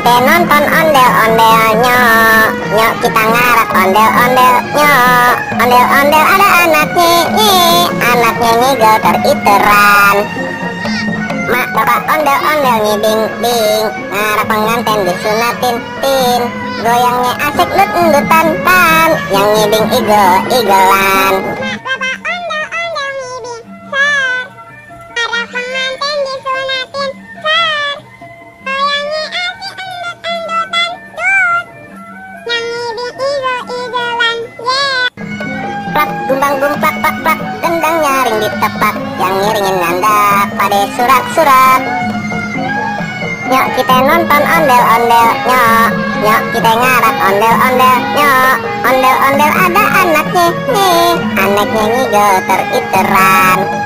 kita nonton ondel-ondelnya, nyok kita ngarak ondel-ondelnya. Ondel-ondel ada anaknya, anaknya ngigel ter-iteran. Mak bapak ondel-ondel ngibing-bing, ngarak pengantin disunatin-tin. Goyangnya asik lut-lutan tan, yang ngibing igel-igelan. Plak gumbang gumplak plak plak, gendang nyaring ditepak, yang ngiringin ngandak pada surak-surak. Nyok kita nonton ondel-ondel, nyok kita ngarak ondel-ondel, ondel-ondel ada anaknya nih, anaknya ngigel ter-iteran.